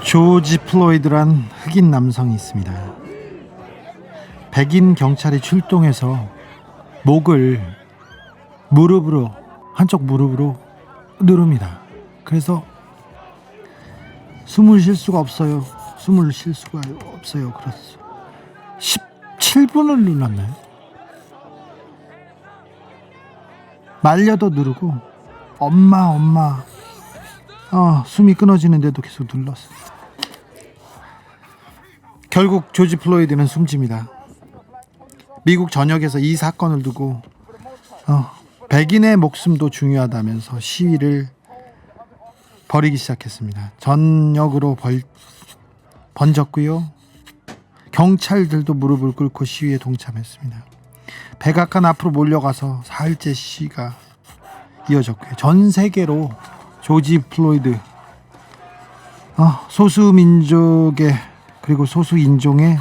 조지 플로이드란 흑인 남성이 있습니다. 백인 경찰이 출동해서 목을 한쪽 무릎으로 누릅니다. 그래서 숨을 쉴 수가 없어요. 그래서 17분을 눌렀나요? 말려도 누르고 엄마 숨이 끊어지는데도 계속 눌렀어요. 결국 조지 플로이드는 숨집니다. 미국 전역에서 이 사건을 두고 백인의 목숨도 중요하다면서 시위를 벌이기 시작했습니다. 전역으로 번졌고요. 경찰들도 무릎을 꿇고 시위에 동참했습니다. 백악관 앞으로 몰려가서 사흘째 시위가 이어졌고요. 전 세계로 조지 플로이드 소수민족의 그리고 소수인종의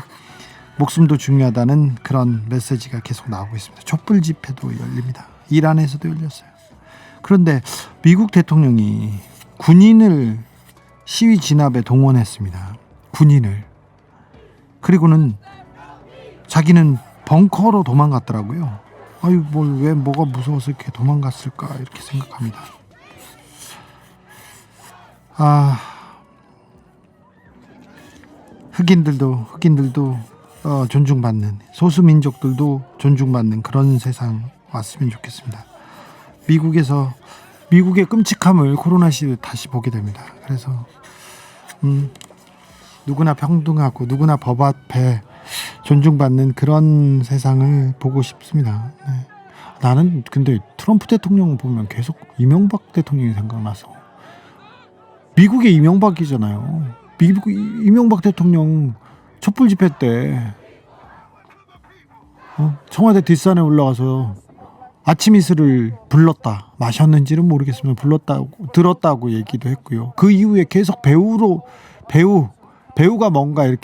목숨도 중요하다는 그런 메시지가 계속 나오고 있습니다. 촛불 집회도 열립니다. 이란에서도 열렸어요. 그런데 미국 대통령이 군인을 시위 진압에 동원했습니다. 군인을. 그리고는 자기는 벙커로 도망갔더라고요. 왜 뭐가 무서워서 이렇게 도망갔을까 이렇게 생각합니다. 흑인들도 존중받는, 소수민족들도 존중받는 그런 세상 왔으면 좋겠습니다. 미국의 끔찍함을 코로나 시대에 다시 보게 됩니다. 그래서 누구나 평등하고 누구나 법 앞에 존중받는 그런 세상을 보고 싶습니다. 네. 나는 근데 트럼프 대통령 보면 계속 이명박 대통령이 생각나서. 미국의 이명박이잖아요. 미국 이명박 대통령 촛불 집회 때 청와대 뒷산에 올라가서 아침 이슬을 불렀다. 마셨는지는 모르겠습니다. 들었다고 얘기도 했고요. 그 이후에 계속 배우가 뭔가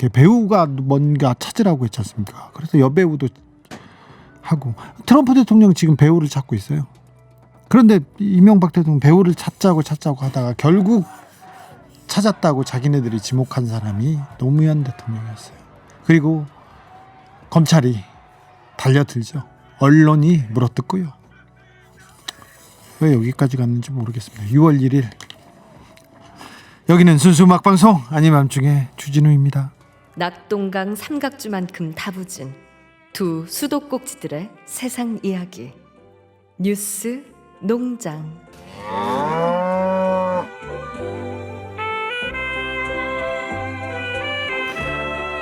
찾으라고 했지 않습니까? 그래서 여배우도 하고, 트럼프 대통령 지금 배우를 찾고 있어요. 그런데 이명박 대통령 배우를 찾자고 하다가 결국 찾았다고 자기네들이 지목한 사람이 노무현 대통령이었어요. 그리고 검찰이 달려들죠. 언론이 물어뜯고요. 왜 여기까지 갔는지 모르겠습니다. 6월 1일 여기는 순수 음악방송 아님 밤중에 주진우입니다. 낙동강 삼각주만큼 다부진 두 수도꼭지들의 세상 이야기 뉴스 농장.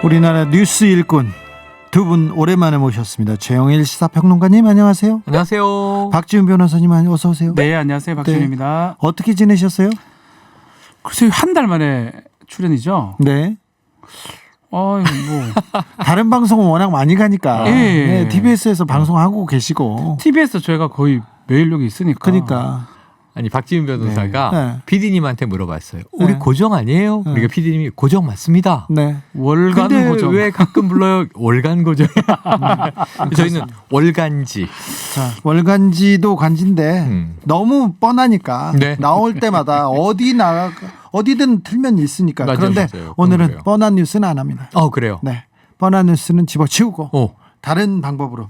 우리나라 뉴스 일꾼 두 분 오랜만에 모셨습니다. 최영일 시사평론가님 안녕하세요. 안녕하세요. 박지훈 변호사님 어서 오세요. 네, 안녕하세요. 박지훈입니다. 어떻게 지내셨어요? 글쎄요, 한 달 만에 출연이죠. 네. 다른 뭐 방송은 워낙 많이 가니까. 예. 네, TBS에서 방송하고 계시고. TBS 저희가 거의 매일 여기 있으니까. 그러니까. 아니 박지훈 변호사가 네. PD님한테 물어봤어요. 우리 네. 고정 아니에요? 네. 그러니까 PD님이 고정 맞습니다. 네. 월간 근데 고정. 왜 가끔 불러요? 월간 고정. 저희는 월간지. 자, 월간지도 간지인데 너무 뻔하니까 네. 나올 때마다 어디든 틀면 있으니까. 맞아요, 그런데 맞아요. 오늘은 그래요. 뻔한 뉴스는 안 합니다. 그래요. 네, 뻔한 뉴스는 집어치우고 다른 방법으로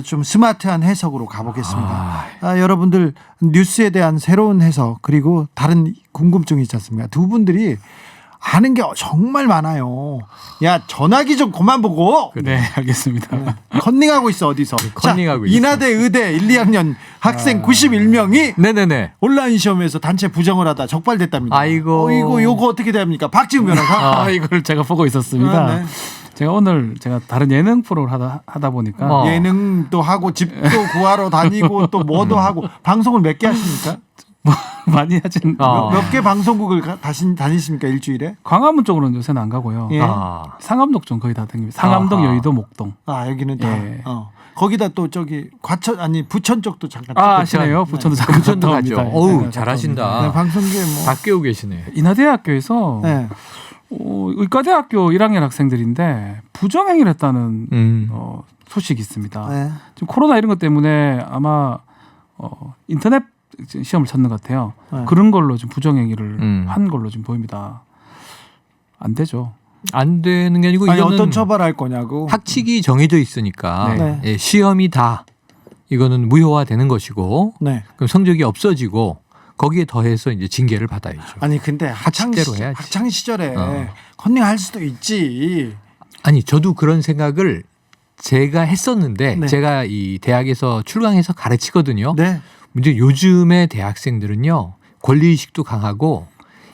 좀 스마트한 해석으로 가보겠습니다. 여러분들 뉴스에 대한 새로운 해석 그리고 다른 궁금증이 있지 않습니까? 두 분들이 아는 게 정말 많아요. 야, 전화기 좀 그만 보고. 네, 알겠습니다. 컨닝하고 있어 어디서. 컨닝하고 자, 인하대 의대 1, 2학년 학생 91명이 네네네. 온라인 시험에서 단체 부정을 하다 적발됐답니다. 아이고. 요거 어떻게 됩니까? 박지훈 변호사. 이걸 제가 보고 있었습니다. 네. 제가 다른 예능 프로를 하다 보니까 예능도 하고 집도 구하러 다니고 또 뭐도 하고 방송을 몇 개 하십니까? 많이 하진. 몇 개 방송국을 다니십니까 일주일에? 광화문 쪽으로는 요새는 안 가고요. 예. 상암동 좀 거의 다 다닙니다. 상암동, 여의도, 목동. 여기는 다. 예. 거기다 또 부천 쪽도 잠깐. 아시네요. 부천도 잠깐 부천도 갔다 가죠. 옵니다. 어우, 네, 잘하신다. 네, 방송국에 뭐. 다 깨우고 계시네. 인하대학교에서 네. 의과대학교 1학년 학생들인데 부정행위를 했다는 소식이 있습니다. 네. 지금 코로나 이런 것 때문에 아마 인터넷 시험을 찾는 것 같아요. 네. 그런 걸로 지금 부정행위를 한 걸로 지금 보입니다. 안 되죠. 안 되는 게 아니고 아니 이거는 어떤 처벌할 거냐고. 학칙이 정해져 있으니까 네. 예, 시험이 다 이거는 무효화되는 것이고 네. 그럼 성적이 없어지고 거기에 더해서 이제 징계를 받아야죠. 아니 근데 학칙대로 해야지. 학창 시절에 어. 컨닝할 수도 있지. 아니 저도 그런 생각을 제가 했었는데 네. 제가 이 대학에서 출강해서 가르치거든요. 네. 문제 요즘의 대학생들은요 권리의식도 강하고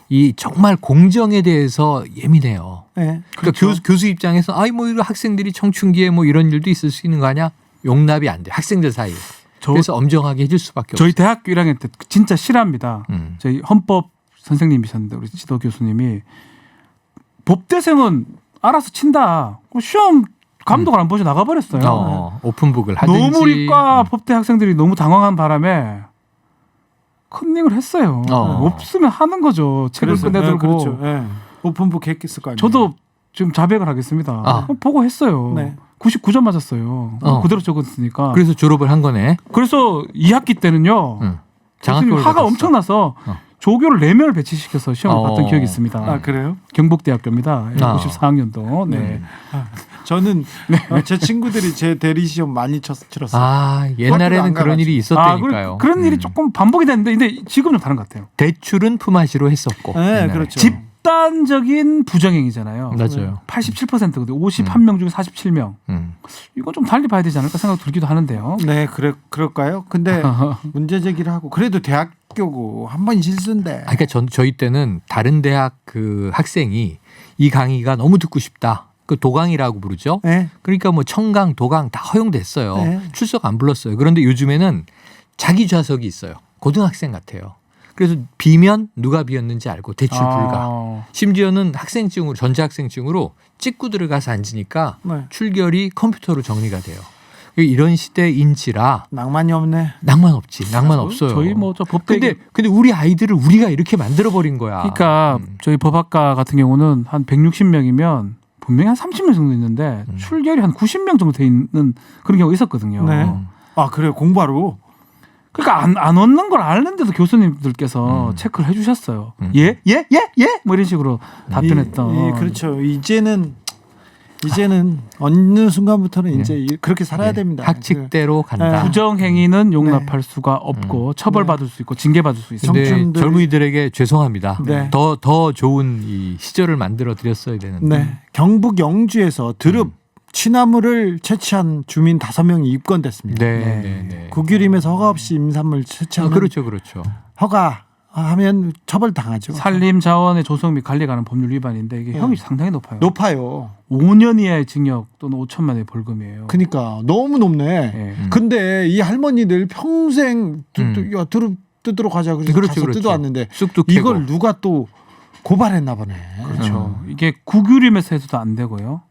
이 정말 공정에 대해서 예민해요. 네. 그러니까 교수 입장에서 아이 뭐 이런 학생들이 청춘기에 뭐 이런 일도 있을 수 있는 거 아니야? 용납이 안 돼. 학생들 사이에. 그래서 엄정하게 해줄 수밖에 없어요. 저희 대학교 1학년 때 진짜 싫어합니다. 저희 헌법 선생님이셨는데 우리 지도 교수님이 법대생은 알아서 친다. 시험 감독을 안 보고 나가버렸어요. 오픈북을 하든지. 너무 우리과 법대 학생들이 너무 당황한 바람에 컨닝을 했어요. 없으면 하는 거죠. 책을 꺼내들고. 그렇죠. 네. 오픈북 했을 거 아니에요. 저도 지금 자백을 하겠습니다. 보고 했어요. 네. 99점 맞았어요. 그대로 적었으니까. 그래서 졸업을 한 거네. 그래서 2학기 때는요. 장학금을 화가 받았어. 엄청나서 조교를 4명을 배치시켜서 시험을 봤던 기억이 있습니다. 아 그래요? 경북대학교입니다. 94학년도. 네. 저는 제 친구들이 제 대리 시험 많이 치렀어요. 아 옛날에는 안 그런 가가지고. 일이 있었다니까요. 그런 일이 조금 반복이 됐는데 근데 지금은 다른 것 같아요. 대출은 품앗이로 했었고. 네, 옛날에. 그렇죠. 집단적인 부정행위잖아요. 맞아요. 87%거든요. 51명 중에 47명. 음. 이건 좀 달리 봐야 되지 않을까 생각 들기도 하는데요. 네, 그럴까요? 근데 문제 제기를 하고 그래도 대학교고 한 번 실수인데. 그러니까 저희 때는 다른 대학 그 학생이 이 강의가 너무 듣고 싶다. 그 도강이라고 부르죠. 네. 그러니까 뭐 청강, 도강 다 허용됐어요. 네. 출석 안 불렀어요. 그런데 요즘에는 자기 좌석이 있어요. 고등학생 같아요. 그래서 비면 누가 비었는지 알고 대출 불가. 심지어는 학생증으로 전자학생증으로 찍고 들어가서 앉으니까 네. 출결이 컴퓨터로 정리가 돼요. 이런 시대인지라 낭만이 없네. 낭만 없지. 낭만 없어요. 저희 뭐 저 법대 근데 우리 아이들을 우리가 이렇게 만들어 버린 거야. 그러니까 저희 법학과 같은 경우는 한 160명이면 분명히 한 30명 정도 있는데 출결이 한 90명 정도 돼 있는 그런 경우가 있었거든요. 네. 아 그래요 공부하러. 그러니까 안 얻는 걸 아는데도 교수님들께서 체크를 해주셨어요. 예? 뭐 이런 식으로 답변했던. 그렇죠. 이제는 어느 순간부터는 이제 그렇게 살아야 됩니다. 학칙대로 간다. 부정행위는 용납할 수가 없고 처벌받을 수 있고 징계받을 수 있습니다. 근데 청춘들이- 젊은이들에게 죄송합니다. 네. 더 좋은 이 시절을 만들어 드렸어야 되는데. 네. 경북 영주에서 드릅 취나물을 채취한 주민 5명이 입건됐습니다. 네. 국유림에서 허가 없이 임산물 채취하는 그렇죠. 허가하면 처벌 당하죠. 산림 자원의 조성 및 관리에 관한 법률 위반인데 이게 형이 상당히 높아요. 높아요. 5년 이하의 징역 또는 5천만 원의 벌금이에요. 그러니까 너무 높네. 예. 근데 이 할머니들 평생 야, 드릅 뜯으러 가자 그래서 그렇죠, 가서 뜯어왔는데 쑥도 캐고. 이걸 누가 또 고발했나 보네. 그렇죠. 이게 국유림에서 해서도 안 되고요.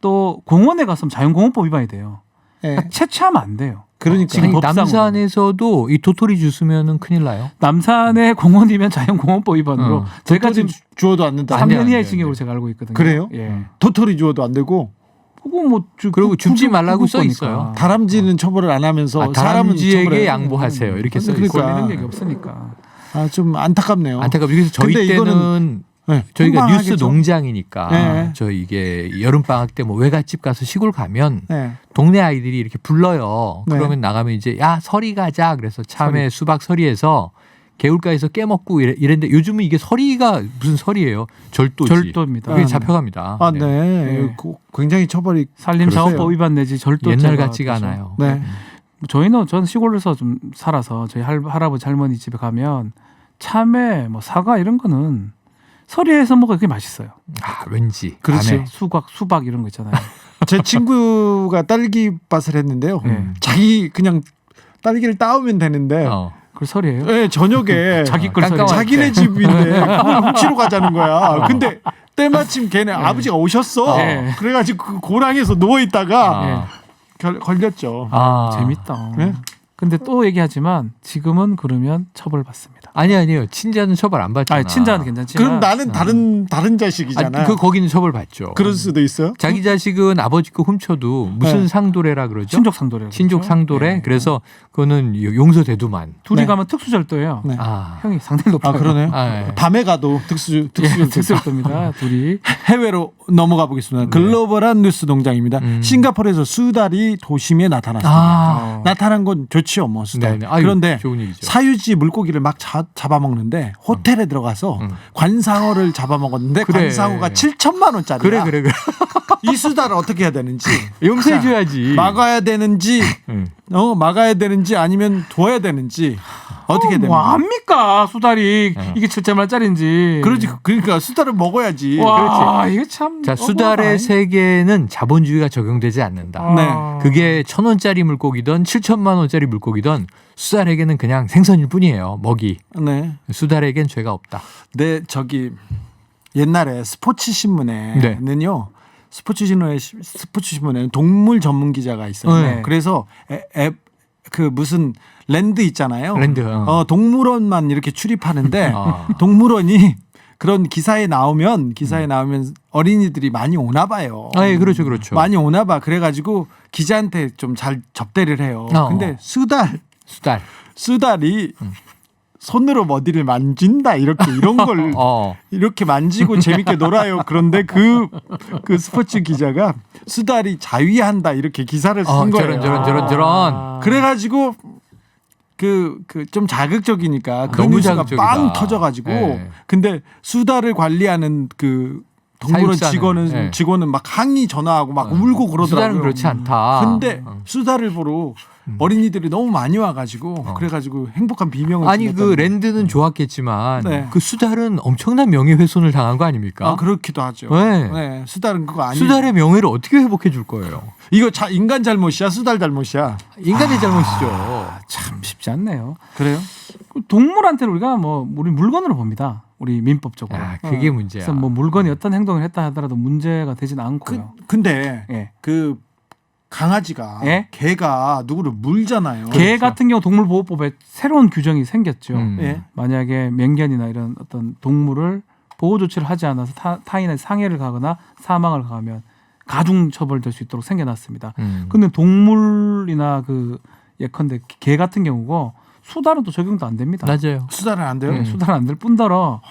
또 공원에 갔으면 자연공원법 위반이 돼요. 예. 채취하면 안 돼요. 그러니까 지금 아니, 법상으로. 남산에서도 이 도토리 주스면은 큰일 나요. 남산의 공원이면 자연공원법 위반으로 제가 지금 주워도 않는다. 안 돼, 3년 안 이하의 돼, 징역으로 안 돼. 제가 알고 있거든요. 그래요? 예. 도토리 주워도 안 되고 그거 뭐 그리고 줍지 말라고 써 있어요. 다람쥐는 처벌을 안 하면서 사람은 다람쥐에게 처벌해요. 양보하세요. 이렇게 써 있어요. 그러니까. 권리 능력이 없으니까. 좀 안타깝네요. 안타깝죠. 그래서 저희 근데 때는 이거는 네, 저희가 뉴스 폭망하겠죠. 농장이니까 네. 저 이게 여름 방학 때 뭐 외갓집 가서 시골 가면 네. 동네 아이들이 이렇게 불러요. 네. 그러면 나가면 이제 야 서리 가자. 그래서 참외 수박 서리에서 개울가에서 깨먹고 이랬는데 요즘은 이게 서리가 무슨 서리예요? 절도지. 절도입니다. 그게 잡혀갑니다. 아, 네. 굉장히 처벌이 산림자원법 그러세요. 위반 내지 절도 옛날 같지가 않아요. 네. 저는 시골에서 좀 살아서 저희 할아버지 할머니 집에 가면 참외 뭐 사과 이런 거는 서리에서 먹어야 그게 맛있어요. 아 왠지. 그렇죠. 안에. 수박 이런 거 있잖아요. 제 친구가 딸기밭을 했는데요. 자기 그냥 딸기를 따오면 되는데 그걸 서리예요? 네, 저녁에 자기 걸 깜깜할 서리. 자기네 집인데 그걸 훔치러 가자는 거야. 근데 때마침 걔네 아버지가 오셨어. 네. 그래가지고 그 고랑에서 누워 있다가 예. 걸렸죠. 재밌다. 네? 근데 또 얘기하지만 지금은 그러면 처벌받습니다. 아니요. 친자는 처벌 안 받잖아. 아니, 친자는 괜찮지만. 그럼 나는 다른 자식이잖아. 거기는 처벌 받죠. 그럴 수도 있어요. 자기 자식은 아버지 거 훔쳐도 무슨 네. 상도례라 그러죠? 친족 상도래. 친족 상도례. 네. 그래서 그거는 용서되도만. 둘이 네. 가면 특수절도예요. 네. 아. 형이 상당히 높아요. 아 그러네요. 아, 예. 밤에 가도 특수절도입니다. 둘이. 해외로 넘어가 보겠습니다. 글로벌한 뉴스 농장입니다. 싱가포르에서 수달이 도심에 나타났습니다. 아. 나타난 건 좋지요, 뭐 수달. 네네. 아유, 그런데 좋은 얘기죠. 사유지 물고기를 막 잡아먹는데 호텔에 들어가서 관상어를 잡아먹었는데 그래. 관상어가 7천만 원짜리야. 그래. 이 수달을 어떻게 해야 되는지 용서해줘야지. 막아야 되는지 막아야 되는지 아니면 둬야 되는지 어떻게 해야 뭐 됩니까? 압니까 수달이 이게 7.1짜리인지. 그렇지. 그러니까 수달을 먹어야지. 와, 이게 참. 자, 수달의 세계는 자본주의가 적용되지 않는다. 네. 그게 1,000원짜리 물고기든 7천만 원짜리 물고기든 수달에게는 그냥 생선일 뿐이에요. 먹이. 네. 수달에겐 죄가 없다. 네, 저기 옛날에 스포츠 신문에는요. 스포츠 신문에는 동물 전문 기자가 있어요. 네. 그래서 그 무슨 랜드 있잖아요. 랜드. 동물원만 이렇게 출입하는데 아. 동물원이 그런 기사에 나오면 어린이들이 많이 오나 봐요. 아, 예, 그렇죠. 많이 오나 봐. 그래가지고 기자한테 좀 잘 접대를 해요. 근데 수달이 손으로 어디를 만진다 이런 걸 이렇게 만지고 재밌게 놀아요. 그런데 그 스포츠 기자가 수달이 자위한다 이렇게 기사를 쓴 거예요. 저런. 그래가지고 그 좀 자극적이니까 그 너무 뉴스가 자극적이다. 빵 터져가지고 네. 근데 수달을 관리하는 그 동물원 사육사는, 직원은 막 항의 전화하고 막 울고 그러더라고요. 수달은 그렇지 않다. 근데 수달을 보러 어린이들이 너무 많이 와가지고 그래가지고 행복한 비명을 아니 그 지냈다는 랜드는 좋았겠지만 네. 그 수달은 엄청난 명예훼손을 당한 거 아닙니까? 아 그렇기도 하죠. 네. 네, 수달은 그거 아니에요. 수달의 명예를 어떻게 회복해 줄 거예요? 이거 인간 잘못이야, 수달 잘못이야. 인간의 잘못이죠. 참 쉽지 않네요. 그래요? 동물한테는 우리가 우리 물건으로 봅니다. 우리 민법적으로. 야, 그게 문제야. 그래서 뭐 물건이 어떤 행동을 했다 하더라도 문제가 되진 않고요. 근데 예. 그 강아지가 예? 개가 누구를 물잖아요. 개 같은 경우 동물보호법에 새로운 규정이 생겼죠. 예. 만약에 맹견이나 이런 어떤 동물을 보호 조치를 하지 않아서 타인의 상해를 가거나 사망을 가하면 가중 처벌될 수 있도록 생겨났습니다. 근데 동물이나 그 예컨대 개 같은 경우고 수달은 또 적용도 안 됩니다. 맞아요. 수달은 안 돼요? 수달은 안 될 뿐더러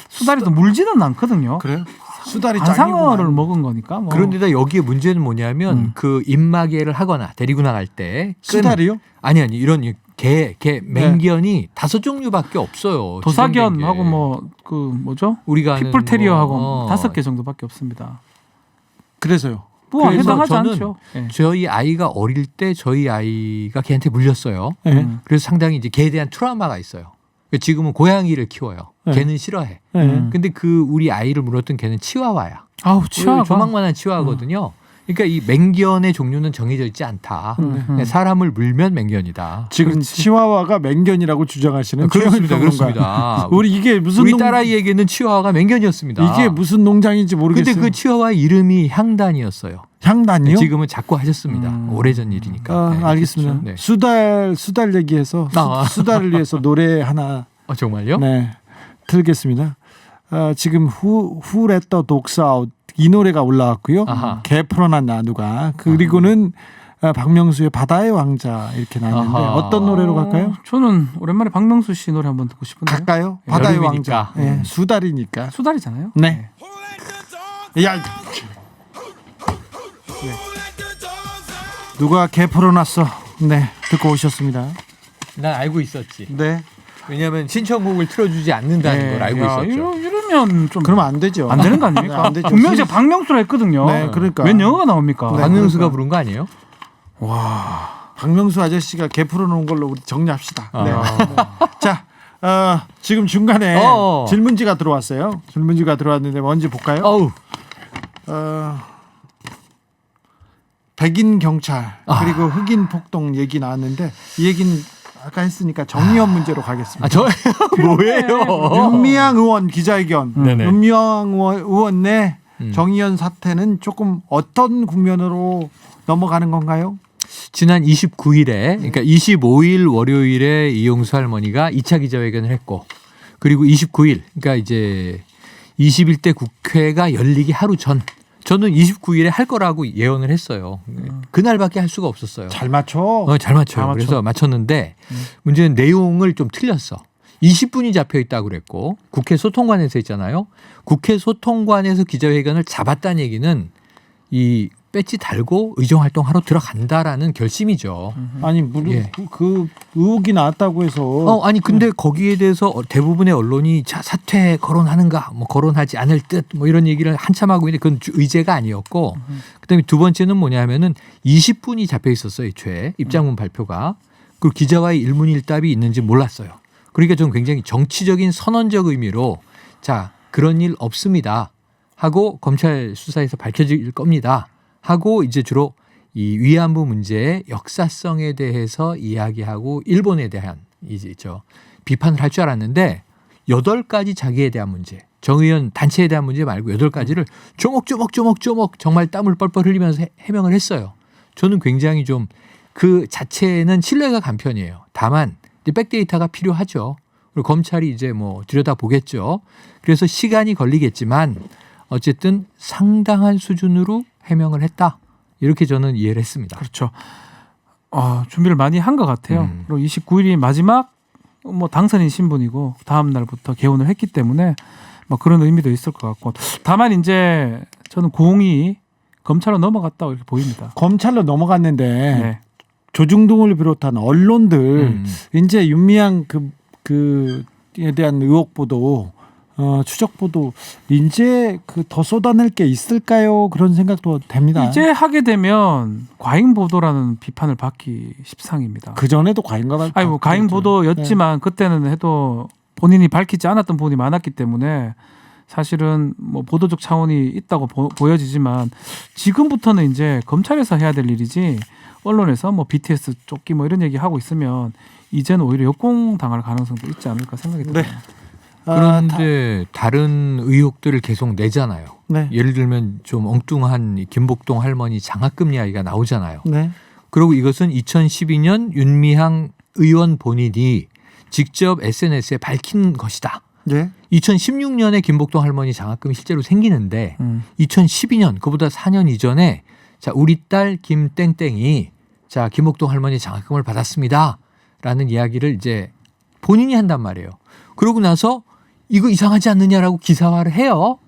수달이 또 물지는 않거든요. 그래요? 수달이 관상어를 짱이구만. 먹은 거니까. 뭐. 그런데다 여기에 문제는 뭐냐면 그 입마개를 하거나 데리고 나갈 때 수달이요? 아니 이런 개 맹견이 5종류밖에 없어요. 도사견하고 뭐 그 뭐죠? 우리가 아는 pitbull테리어하고 5개 정도밖에 없습니다. 그래서요. 뭐 그래서 해당하지 저는 않죠. 예. 저희 아이가 어릴 때 저희 아이가 걔한테 물렸어요. 예. 그래서 상당히 이제 개에 대한 트라우마가 있어요. 지금은 고양이를 키워요. 네. 걔는 싫어해. 예. 근데 그 우리 아이를 물었던 걔는 치와와야. 아우 치아가 조망만한 치와거든요. 그러니까 이 맹견의 종류는 정해져 있지 않다. 사람을 물면 맹견이다. 지금 그렇지. 치와와가 맹견이라고 주장하시는 그렇습니다. 최영일 평론가. 그렇습니다. 우리 이게 무슨 우리 딸아이에게는 치와와가 맹견이었습니다. 이게 무슨 농장인지 모르겠어요. 근데 그 치와와 이름이 향단이었어요. 향단이요? 지금은 자꾸 하셨습니다. 오래전 일이니까. 네. 알겠습니다. 네. 수달 얘기해서 수달을 위해서 노래 하나 정말요? 네 틀겠습니다. 지금 Who Let the Dogs Out 이 노래가 올라왔고요. 아하. 개 풀어난 나누가 그리고는 박명수의 바다의 왕자 이렇게 나왔는데 아하. 어떤 노래로 갈까요? 저는 오랜만에 박명수 씨 노래 한번 듣고 싶은데요. 갈까요? 네, 바다의 여름이니까. 왕자. 네, 수달이니까. 수달이잖아요. 네. 야. 누가 개 풀어놨어? 네, 듣고 오셨습니다. 난 알고 있었지. 네. 왜냐하면 신청곡을 틀어주지 않는다는 걸 알고 있었죠. 이러면 좀 그러면 안 되죠. 안 되는 거 아닙니까? 네, 안 되죠. 분명히 제가 박명수라 했거든요. 네, 그러니까. 웬 영어가 나옵니까? 네. 박명수가 그러니까. 부른 거 아니에요? 박명수 아저씨가 개 풀어놓은 걸로 우리 정리합시다. 네. 아. 자, 지금 중간에 어어. 질문지가 들어왔어요. 질문지가 들어왔는데 뭔지 볼까요? 어우. 백인 경찰 그리고 흑인 폭동 얘기 나왔는데 이 얘기는 아까 했으니까 정의원 문제로 가겠습니다. 저 뭐예요? 윤미향 의원 기자회견. 네네. 윤미향 의원 내 정의연 사태는 조금 어떤 국면으로 넘어가는 건가요? 지난 29일에 그러니까 25일 월요일에 이용수 할머니가 2차 기자회견을 했고 그리고 29일 그러니까 이제 21대 국회가 열리기 하루 전 저는 29일에 할 거라고 예언을 했어요. 그날밖에 할 수가 없었어요. 잘 맞춰. 잘 맞춰요. 잘 맞춰. 그래서 맞췄는데 문제는 내용을 좀 틀렸어. 20분이 잡혀 있다고 그랬고 국회 소통관에서 있잖아요. 국회 소통관에서 기자회견을 잡았다는 얘기는 이 배지 달고 의정활동하러 들어간다라는 결심이죠. 아니 예. 그 의혹이 나왔다고 해서 아니 근데 거기에 대해서 대부분의 언론이 자 사퇴 거론하는가 뭐 거론하지 않을 듯 뭐 이런 얘기를 한참 하고 있는데 그건 의제가 아니었고 그다음에 두 번째는 뭐냐면은 20분이 잡혀 있었어요. 애초에 입장문 발표가 그리고 기자와의 일문일답이 있는지 몰랐어요. 그러니까 좀 굉장히 정치적인 선언적 의미로 자 그런 일 없습니다 하고 검찰 수사에서 밝혀질 겁니다 하고 이제 주로 이 위안부 문제의 역사성에 대해서 이야기하고 일본에 대한 이제 비판을 할 줄 알았는데 8가지 자기에 대한 문제 정의원 단체에 대한 문제 말고 8가지를 조목조목 정말 땀을 뻘뻘 흘리면서 해명을 했어요. 저는 굉장히 좀 그 자체는 신뢰가 간 편이에요. 다만 이제 백데이터가 필요하죠. 그리고 검찰이 이제 뭐 들여다보겠죠. 그래서 시간이 걸리겠지만 어쨌든 상당한 수준으로 해명을 했다. 이렇게 저는 이해를 했습니다. 그렇죠. 준비를 많이 한 것 같아요. 그리고 29일이 마지막 뭐 당선인 신분이고 다음 날부터 개원을 했기 때문에 뭐 그런 의미도 있을 것 같고 다만 이제 저는 공이 검찰로 넘어갔다고 이렇게 보입니다. 검찰로 넘어갔는데 네. 조중동을 비롯한 언론들 이제 윤미향 그에 대한 의혹 보도 추적 보도 이제 더 쏟아낼 게 있을까요? 그런 생각도 됩니다. 이제 하게 되면 과잉 보도라는 비판을 받기 십상입니다. 그 전에도 과잉가 아니 뭐 과잉 보도였지만 그때는 해도 본인이 밝히지 않았던 부분이 많았기 때문에 사실은 뭐 보도적 차원이 있다고 보여지지만 지금부터는 이제 검찰에서 해야 될 일이지 언론에서 뭐 BTS 쫓기 뭐 이런 얘기 하고 있으면 이제는 오히려 역공 당할 가능성도 있지 않을까 생각이 듭니다. 네. 그런데 다른 의혹들을 계속 내잖아요. 네. 예를 들면 좀 엉뚱한 김복동 할머니 장학금 이야기가 나오잖아요. 네. 그리고 이것은 2012년 윤미향 의원 본인이 직접 SNS에 밝힌 것이다. 네. 2016년에 김복동 할머니 장학금이 실제로 생기는데 2012년 그보다 4년 이전에 자 우리 딸 김땡땡이 자 김복동 할머니 장학금을 받았습니다. 라는 이야기를 이제 본인이 한단 말이에요. 그러고 나서 이거 이상하지 않느냐라고 기사화를 해요.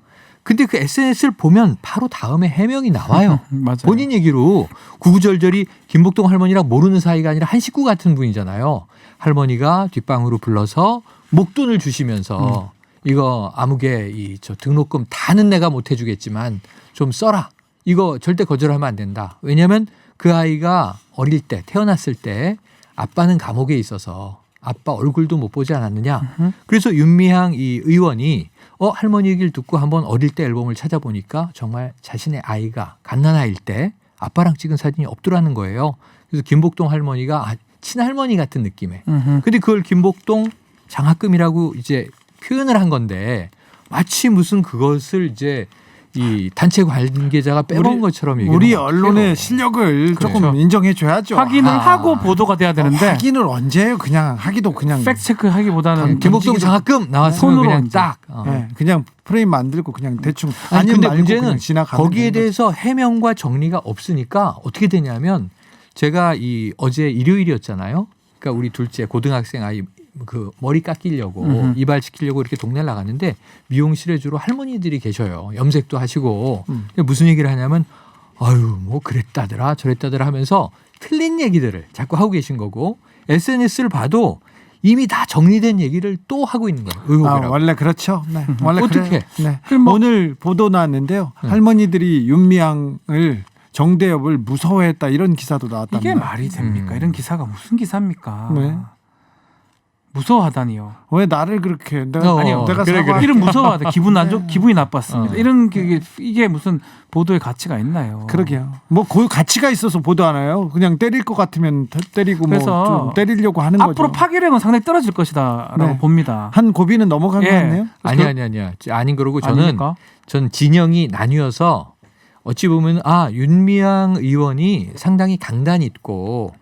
근데 그 SNS를 보면 바로 다음에 해명이 나와요. 맞아요. 본인 얘기로 구구절절히 김복동 할머니랑 모르는 사이가 아니라 한 식구 같은 분이잖아요. 할머니가 뒷방으로 불러서 목돈을 주시면서 이거 아무개 저 등록금 다는 내가 못 해주겠지만 좀 써라. 이거 절대 거절하면 안 된다. 왜냐하면 그 아이가 어릴 때 태어났을 때 아빠는 감옥에 있어서 아빠 얼굴도 못 보지 않았느냐. 그래서 윤미향 이 의원이 할머니 얘기를 듣고 한번 어릴 때 앨범을 찾아보니까 정말 자신의 아이가 갓난아이일 때 아빠랑 찍은 사진이 없더라는 거예요. 그래서 김복동 할머니가 친할머니 같은 느낌에. 근데 그걸 김복동 장학금이라고 이제 표현을 한 건데 마치 무슨 그것을 이제 이 단체 관계자가 빼먹은 것처럼 우리 언론의 실력을 조금 그렇죠. 인정해 줘야죠. 확인을 하고 보도가 돼야 되는데 확인을 언제 해요? 그냥 하기도 그냥 팩트 체크 하기보다는 김복동 장학금 나왔으면 손으로 그냥 이제. 딱 네, 그냥 프레임 만들고 그냥 대충 아니 근데 말고 문제는 그냥 지나가는 거기에 거죠. 대해서 해명과 정리가 없으니까 어떻게 되냐면 제가 어제 일요일이었잖아요. 그러니까 우리 둘째 고등학생 아이 그 머리 깎이려고 이발 시키려고 이렇게 동네를 나갔는데 미용실에 주로 할머니들이 계셔요. 염색도 하시고 무슨 얘기를 하냐면 아유 뭐 그랬다더라 저랬다더라 하면서 틀린 얘기들을 자꾸 하고 계신 거고 SNS를 봐도 이미 다 정리된 얘기를 또 하고 있는 거예요. 의혹이라고. 원래 그렇죠. 네. 원래 어떻게? 네. 오늘 보도 나왔는데요. 할머니들이 윤미향을 정대협을 무서워했다 이런 기사도 나왔답니다. 이게 말이 됩니까? 이런 기사가 무슨 기사입니까? 네. 무서워하다니요. 왜 나를 그렇게 내가 아니요. 내가 그래, 사과 이런 무서워하다. 기분 안 좋, 기분이 나빴습니다. 이런 이게 무슨 보도의 가치가 있나요? 그러게요. 뭐 그 가치가 있어서 보도하나요? 그냥 때릴 것 같으면 때리고 그래서 뭐 좀 때리려고 하는 거죠. 앞으로 파괴력은 상당히 떨어질 것이다라고 네. 봅니다. 한 고비는 넘어간 것 같네요. 아니야. 아닌 그러고 저는 아닙니까? 전 진영이 나뉘어서 어찌 보면 윤미향 의원이 상당히 강단이 있고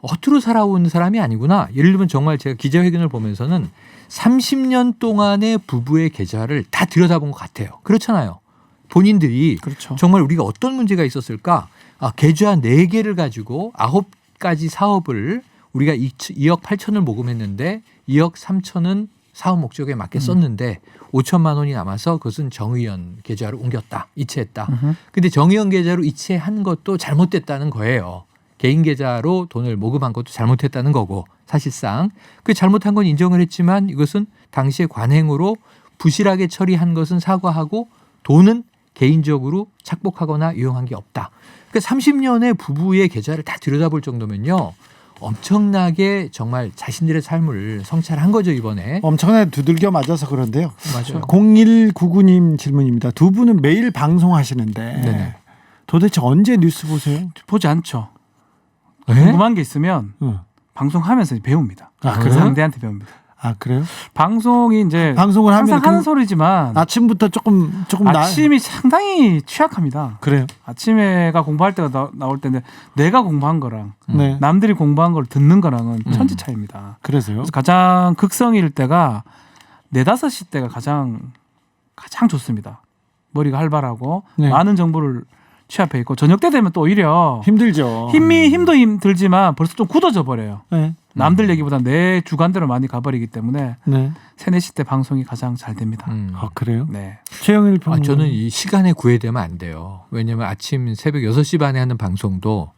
허투루 살아온 사람이 아니구나. 예를 들면 정말 제가 기자회견을 보면서는 30년 동안의 부부의 계좌를 다 들여다본 것 같아요. 그렇잖아요. 본인들이 그렇죠. 정말 우리가 어떤 문제가 있었을까? 계좌 4개를 가지고 9가지 사업을 우리가 2억 8천을 모금했는데 2억 3천은 사업 목적에 맞게 썼는데 5천만 원이 남아서 그것은 정 의원 계좌로 옮겼다. 이체했다. 근데 정 의원 계좌로 이체한 것도 잘못됐다는 거예요. 개인 계좌로 돈을 모금한 것도 잘못했다는 거고 사실상 그 잘못한 건 인정을 했지만 이것은 당시의 관행으로 부실하게 처리한 것은 사과하고 돈은 개인적으로 착복하거나 이용한 게 없다. 그러니까 30년의 부부의 계좌를 다 들여다볼 정도면요. 엄청나게 정말 자신들의 삶을 성찰한 거죠 이번에. 엄청나게 두들겨 맞아서 그런데요. 맞아요. 0199님 질문입니다. 두 분은 매일 방송하시는데 네네. 도대체 언제 뉴스 보세요? 보지 않죠. 네? 궁금한 게 있으면 응. 방송하면서 배웁니다. 아, 그래요? 상대한테 배웁니다. 아 그래요? 방송이 이제 방송을 하면 항상 하는 소리지만 아침부터 조금 아침이 상당히 취약합니다. 그래요? 아침에가 공부할 때가 나올 때인데 내가 공부한 거랑 네. 남들이 공부한 걸 듣는 거랑은 천지 차이입니다. 그래서요? 그래서 가장 극성일 때가 4, 5시 때가 가장 좋습니다. 머리가 활발하고 네. 많은 정보를 취합해 있고 저녁 때 되면 또 오히려 힘들죠. 힘도 힘들지만 벌써 좀 굳어져 버려요. 네. 남들 얘기보다 내 주관대로 많이 가버리기 때문에 네. 3, 4시 때 방송이 가장 잘 됩니다. 아 그래요? 네. 최영일 평론. 저는 이 시간에 구애되면 안 돼요. 왜냐하면 아침 새벽 6시 반에 하는 방송도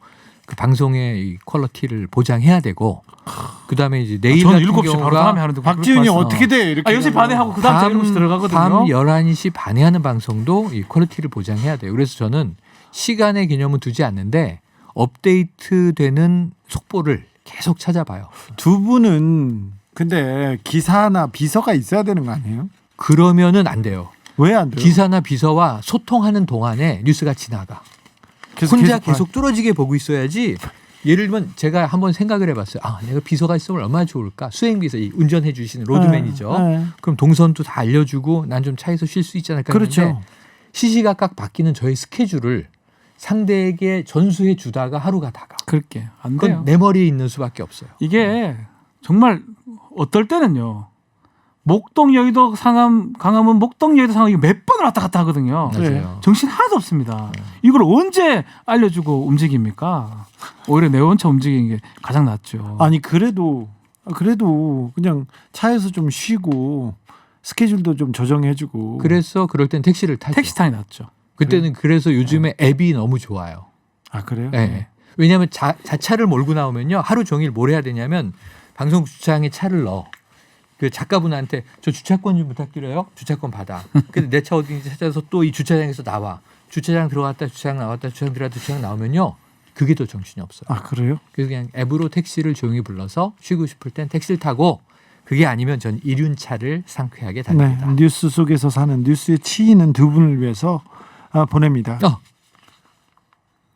그 방송의 이 퀄리티를 보장해야 되고 그다음에 이제 내일 저는 같은 7시 바로 경우가 다음에 하는데 박지훈이 어떻게 돼? 이렇게 6시 반에 하고 그 다음 제가 7시 들어가거든요. 밤 11시 반에 하는 방송도 이 퀄리티를 보장해야 돼요. 그래서 저는 시간의 개념은 두지 않는데 업데이트되는 속보를 계속 찾아봐요. 두 분은 근데 기사나 비서가 있어야 되는 거 아니에요? 그러면은 안 돼요. 왜 안 돼요? 기사나 비서와 소통하는 동안에 뉴스가 지나가. 혼자 계속 뚫어지게 보고 있어야지. 예를 들면 제가 한번 생각을 해봤어요. 내가 비서가 있으면 얼마나 좋을까. 수행비서 이 운전해 주시는 로드맨이죠. 네. 그럼 동선도 다 알려주고 난 좀 차에서 쉴 수 있지 않을까 했는데 그렇죠. 시시각각 바뀌는 저의 스케줄을 상대에게 전수해 주다가 하루가 다가. 그렇게 안 돼요. 그건 내 머리에 있는 수밖에 없어요. 이게 정말 어떨 때는요. 목동 여의도 강화문 목동 여의도 상암 이거 몇 번을 왔다 갔다 하거든요. 맞아요. 정신 하나도 없습니다. 이걸 언제 알려주고 움직입니까? 오히려 내 혼자 움직이는 게 가장 낫죠. 아니 그래도 그냥 차에서 좀 쉬고 스케줄도 좀 조정해주고. 그래서 그럴 땐 택시를 타죠. 택시 타기 낫죠. 그때는 그래서 요즘에 앱이 너무 좋아요. 아 그래요? 네. 왜냐하면 자차를 몰고 나오면요. 하루 종일 뭘 해야 되냐면 방송 주차장에 차를 넣어. 그 작가분한테 저 주차권 좀 부탁드려요. 주차권 받아. 근데 내 차 어딘지 찾아서 또 이 주차장에서 나와. 주차장 들어갔다 주차장 나왔다 주차장 들어갔다 주차장 나오면요. 그게 더 정신이 없어요. 아 그래요? 그래서 그냥 앱으로 택시를 조용히 불러서 쉬고 싶을 땐 택시를 타고 그게 아니면 전 이륜차를 상쾌하게 달립니다. 네, 뉴스 속에서 사는 뉴스의 치이는 두 분을 위해서 보냅니다.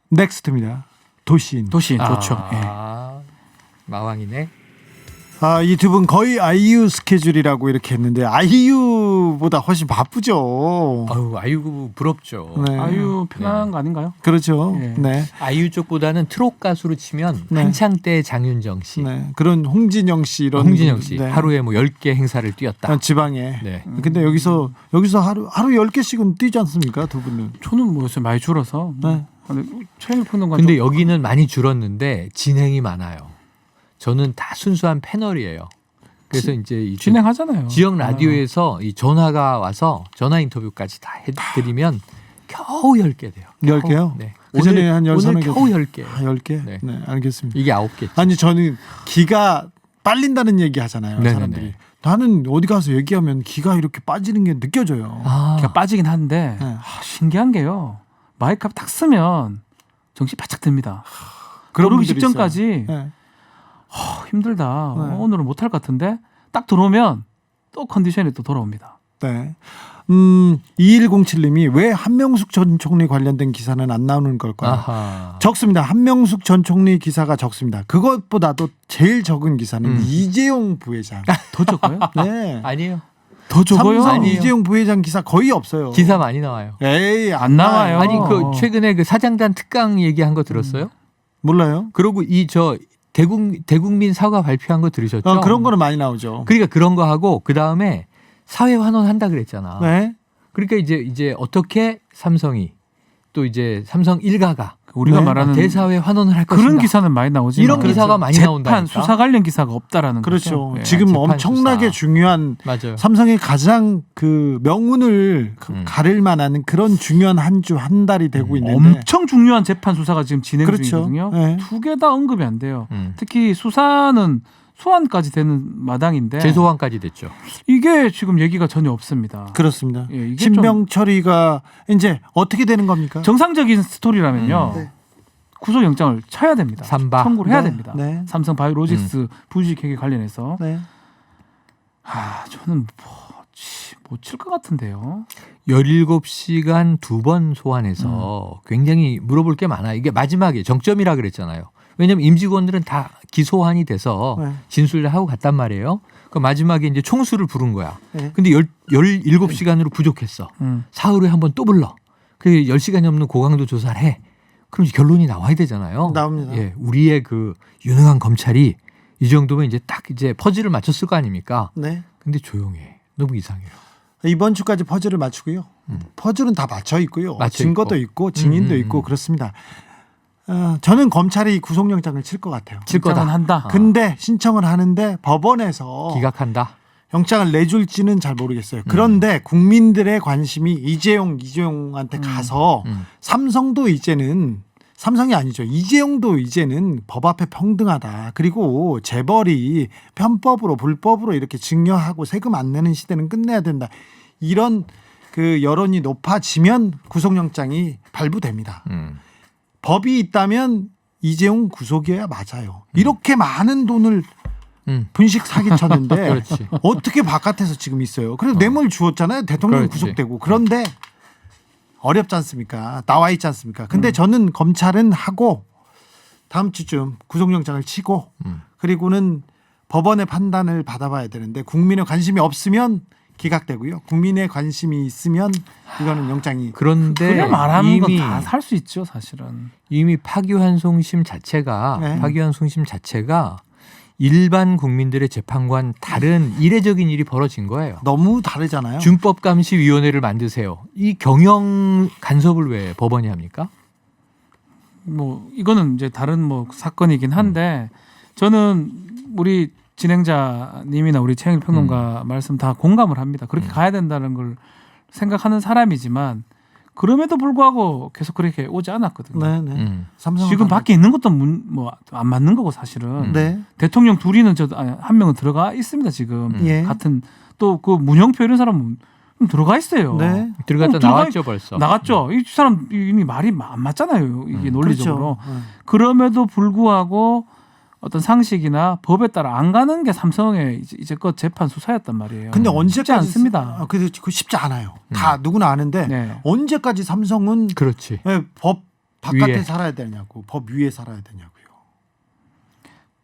넥스트입니다. 도시인. 도시 좋죠. 예. 마왕이네. 이 두 분 거의 아이유 스케줄이라고 이렇게 했는데 아이유보다 훨씬 바쁘죠. 아이유 부럽죠. 네. 아유 편한 거 아닌가요? 그렇죠. 예. 네. 아이유 쪽보다는 트롯 가수로 치면 네. 한창 때 장윤정 씨, 네. 그런 홍진영 씨 이런 홍진영 씨 네. 하루에 뭐 10개 행사를 뛰었다. 지방에. 네. 근데 여기서 하루 10개씩은 뛰지 않습니까? 두 분은. 저는 뭐 요새 많이 줄어서. 네. 최일 평론가. 근데 여기는 많이 줄었는데 진행이 많아요. 저는 다 순수한 패널이에요. 그래서 이제 이 진행하잖아요. 지역 라디오에서 이 전화가 와서 전화 인터뷰까지 다 해드리면 겨우 10개 돼요. 10개요? 네. 그전에 한 13개. 오늘 겨우 10개. 10개? 네. 네, 알겠습니다. 이게 9개. 아니 저는 기가 빨린다는 얘기 하잖아요. 네네네. 사람들이. 나는 어디 가서 얘기하면 기가 이렇게 빠지는 게 느껴져요. 그냥 빠지긴 한데 네. 신기한 게요. 마이크 딱 쓰면 정신 바짝 듭니다. 그런 그러기 분들이 직전까지 있어요. 네. 힘들다. 네. 오늘은 못할 것 같은데 딱 들어오면 또 컨디션이 또 돌아옵니다. 네. 2107님이 왜 한명숙 전 총리 관련된 기사는 안 나오는 걸까요? 아하. 적습니다. 한명숙 전 총리 기사가 적습니다. 그것보다도 제일 적은 기사는 이재용 부회장. 더 적어요? 네. 아니에요. 더 적어요? 삼성 아니에요. 이재용 부회장 기사 거의 없어요. 기사 많이 나와요. 에이 안 나와요. 아니 그 최근에 그 사장단 특강 얘기한 거 들었어요? 몰라요. 그리고 이 저 대국민 사과 발표한 거 들으셨죠? 그런 거는 많이 나오죠. 그러니까 그런 거 하고 그 다음에 사회 환원한다 그랬잖아. 네. 그러니까 이제 어떻게 삼성이 또 이제 삼성 일가가 우리가 네. 말하는 대사회 환원을 할 것인가. 그런 기사는 많이 나오지만 이런 기사가 많이 재판 나온다니까. 수사 관련 기사가 없다라는 그렇죠. 거죠. 예. 지금 재판 엄청나게 수사. 중요한 맞아요. 삼성의 가장 그 명운을 가를 만한 그런 중요한 한 주 한 달이 되고 있는데 엄청 중요한 재판 수사가 지금 진행 그렇죠. 중이거든요. 네. 두 개 다 언급이 안 돼요. 음. 특히 수사는 소환까지 되는 마당인데 재소환까지 됐죠. 이게 지금 얘기가 전혀 없습니다. 그렇습니다. 예, 이게 좀 신병 처리가 이제 어떻게 되는 겁니까? 정상적인 스토리라면요. 네. 구속영장을 쳐야 됩니다. 삼바. 청구를 해야 네. 됩니다. 네. 삼성 바이오로직스 분식회계 관련해서 네. 저는 못 칠 것 같은데요. 17시간 2번 소환해서 굉장히 물어볼 게 많아요. 이게 마지막에 정점이라 그랬잖아요. 왜냐하면 임직원들은 다 기소환이 돼서 네. 진술을 하고 갔단 말이에요. 그 마지막에 이제 총수를 부른 거야. 네. 근데 17시간으로 부족했어. 사흘에 한 번 또 불러. 그 10시간이 넘는 고강도 조사를 해. 그럼 이제 결론이 나와야 되잖아요. 나옵니다. 예, 우리의 그 유능한 검찰이 이 정도면 이제 딱 이제 퍼즐을 맞췄을 거 아닙니까? 네. 근데 조용해. 너무 이상해요. 이번 주까지 퍼즐을 맞추고요. 퍼즐은 다 맞춰 있고요. 맞춰 증거도 있고 증인도 있고 그렇습니다. 저는 검찰이 구속영장을 칠 것 같아요. 칠 거다. 영장은 한다. 근데 신청을 하는데 법원에서 기각한다. 영장을 내줄지는 잘 모르겠어요. 그런데 국민들의 관심이 이재용한테 가서 삼성도 이제는 삼성이 아니죠. 이재용도 이제는 법 앞에 평등하다. 그리고 재벌이 편법으로 불법으로 이렇게 증여하고 세금 안 내는 시대는 끝내야 된다. 이런 그 여론이 높아지면 구속영장이 발부됩니다. 법이 있다면 이재용 구속이어야 맞아요. 이렇게 많은 돈을 분식 사기쳤는데 그렇지. 어떻게 바깥에서 지금 있어요. 그래서 뇌물 주었잖아요. 대통령 그렇지. 구속되고. 그런데 어렵지 않습니까? 나와 있지 않습니까? 근데 저는 검찰은 하고 다음 주쯤 구속영장을 치고 그리고는 법원의 판단을 받아봐야 되는데 국민의 관심이 없으면 기각되고요. 국민의 관심이 있으면 이거는 영장이 그런데 그냥 말하는 건 이미 다 살 수 있죠, 사실은. 이미 파기환송심 자체가 네. 파기환송심 자체가 일반 국민들의 재판과는 다른 이례적인 일이 벌어진 거예요. 너무 다르잖아요. 준법감시위원회를 만드세요. 이 경영 간섭을 왜 법원이 합니까? 뭐 이거는 이제 다른 뭐 사건이긴 한데 저는 우리 진행자님이나 우리 최영일 평론가 말씀 다 공감을 합니다. 그렇게 가야 된다는 걸 생각하는 사람이지만 그럼에도 불구하고 계속 그렇게 오지 않았거든요. 네, 네. 삼성은 지금 다- 밖에 있는 것도 뭐 안 맞는 거고 사실은 네. 대통령 둘이는 한 명은 들어가 있습니다 지금 예. 같은 또 그 문영표 이런 사람은 들어가 있어요. 네. 들어갔다 들어가- 나왔죠 벌써. 나갔죠. 이 사람 이미 말이 안 맞잖아요. 이게 논리적으로. 그렇죠. 그럼에도 불구하고 어떤 상식이나 법에 따라 안 가는 게 삼성의 이제껏 재판 수사였단 말이에요. 근데 쉽지 언제까지 않습니다. 그 쉽지 않아요. 다 누구나 아는데 네. 언제까지 삼성은 그렇지. 법 바깥에 위에. 살아야 되냐고, 법 위에 살아야 되냐고요.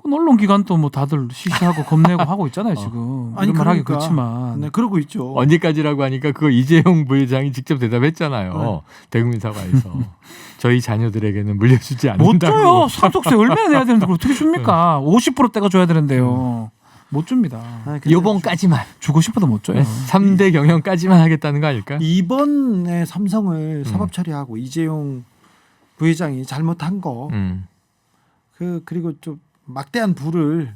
그 언론 기관도 뭐 다들 시시하고 겁내고 하고 있잖아요 지금. 아니, 이런 말 하기 그러니까. 그렇지만. 네, 그러고 있죠. 언제까지라고 하니까 그거 이재용 부회장이 직접 대답했잖아요. 네. 대국민 사과에서 저희 자녀들에게는 물려주지 못 않는다고. 줘요. 상속세 얼마나 내야 되는데 그걸 어떻게 줍니까? 50%대가 줘야 되는데요. 못 줍니다. 아, 근데 요번까지만 주고 싶어도 못 줘요. 3대 경영까지만 하겠다는 거 아닐까? 이번에 삼성을 사법 처리하고 이재용 부회장이 잘못한 거 그리고 좀 막대한 부를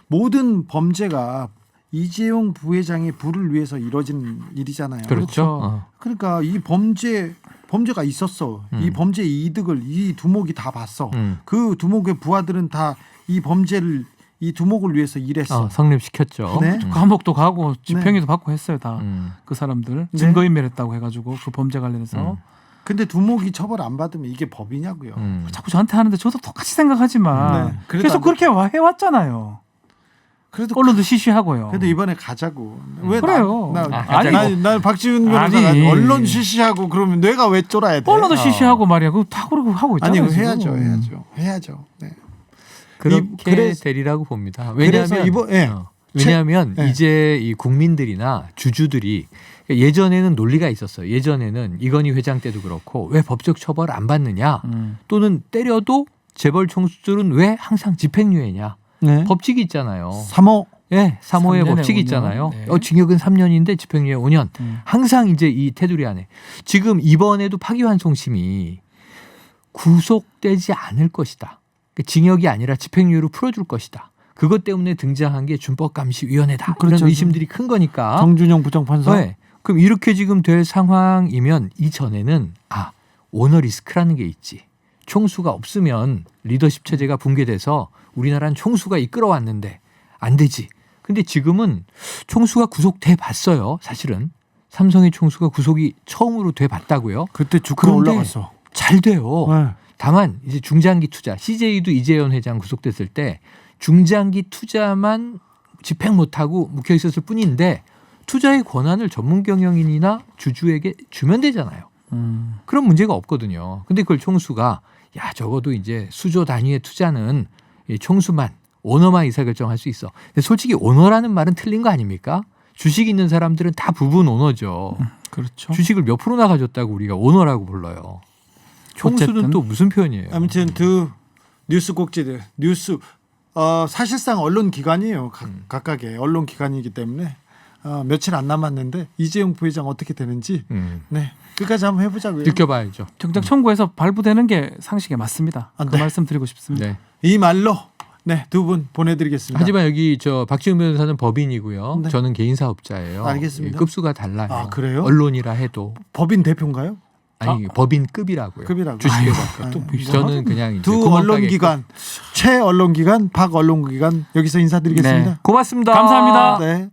모든 범죄가 이재용 부회장의 부를 위해서 이루어진 일이잖아요. 그렇죠. 그러니까 이 범죄가 있었어. 이 범죄의 이득을 이 두목이 다 봤어. 그 두목의 부하들은 다 이 범죄를 이 두목을 위해서 일했어. 성립시켰죠. 네. 감옥도 가고 집행유예도 받고 했어요 다. 그 사람들 네. 증거인멸했다고 해가지고 그 범죄 관련해서 근데 두목이 처벌 안 받으면 이게 법이냐고요. 자꾸 저한테 하는데 저도 똑같이 생각하지만 네. 그래도 계속 안 그렇게 해왔잖아요. 그래도 언론도 시시하고요. 그래도 이번에 가자고. 왜 그래요. 나 박지훈 변호사가 아니. 언론 시시하고 그러면 내가 왜 쫄아야 돼? 언론도 시시하고 말이야. 그거 다 그러고 하고 아니 있잖아요. 그거 지금. 해야죠. 네. 그렇게 그래서- 되리라고 봅니다. 그래서 왜냐하면 이번 예. 왜냐하면 네. 이제 이 국민들이나 주주들이 예전에는 논리가 있었어요. 예전에는 이건희 회장 때도 그렇고 왜 법적 처벌 안 받느냐 또는 때려도 재벌 총수들은 왜 항상 집행유예냐. 네. 법칙이 있잖아요. 3호 네, 3호의 3년에 법칙이 5년. 있잖아요. 네. 징역은 3년인데 집행유예 5년. 항상 이제 이 테두리 안에 지금 이번에도 파기환송심이 구속되지 않을 것이다. 징역이 아니라 집행유예로 풀어줄 것이다. 그것 때문에 등장한 게 준법감시위원회다. 그렇죠. 이런 의심들이 큰 거니까. 정준영 부장판사. 네. 그럼 이렇게 지금 될 상황이면 이전에는 오너 리스크라는 게 있지. 총수가 없으면 리더십 체제가 붕괴돼서 우리나라는 총수가 이끌어왔는데 안 되지. 근데 지금은 총수가 구속돼 봤어요. 사실은. 삼성의 총수가 구속이 처음으로 돼 봤다고요. 그때 주가 그런데 올라갔어. 잘 돼요. 네. 다만 이제 중장기 투자, CJ도 이재현 회장 구속됐을 때 중장기 투자만 집행 못하고 묵혀 있었을 뿐인데 투자의 권한을 전문 경영인이나 주주에게 주면 되잖아요. 그런 문제가 없거든요. 근데 그걸 총수가 적어도 이제 수조 단위의 투자는 이 총수만 오너만 의사결정할 수 있어. 근데 솔직히 오너라는 말은 틀린 거 아닙니까? 주식 있는 사람들은 다 부분 오너죠. 그렇죠. 주식을 몇 프로나 가졌다고 우리가 오너라고 불러요. 총수는 어쨌든. 또 무슨 표현이에요? 아무튼 두 뉴스 꼭지들 사실상 언론 기관이에요. 각각의 언론 기관이기 때문에 며칠 안 남았는데 이재용 부회장 어떻게 되는지 네 끝까지 한번 해보자고요. 느껴봐야죠. 정작 청구해서 발부되는 게 상식에 맞습니다. 그 네. 말씀 드리고 싶습니다. 네. 이 말로 두 분 보내드리겠습니다. 하지만 여기 박지훈 변호사는 법인이고요. 네. 저는 개인 사업자예요. 알겠습니다. 급수가 달라요. 아, 그래요? 언론이라 해도 법인 대표인가요? 아니 법인급이라고요. 급이라고. 주식회사. 또 저는 그냥 이제 두 구멍가게 언론기관 최 언론기관 박 언론기관 여기서 인사드리겠습니다. 네. 고맙습니다. 감사합니다. 네.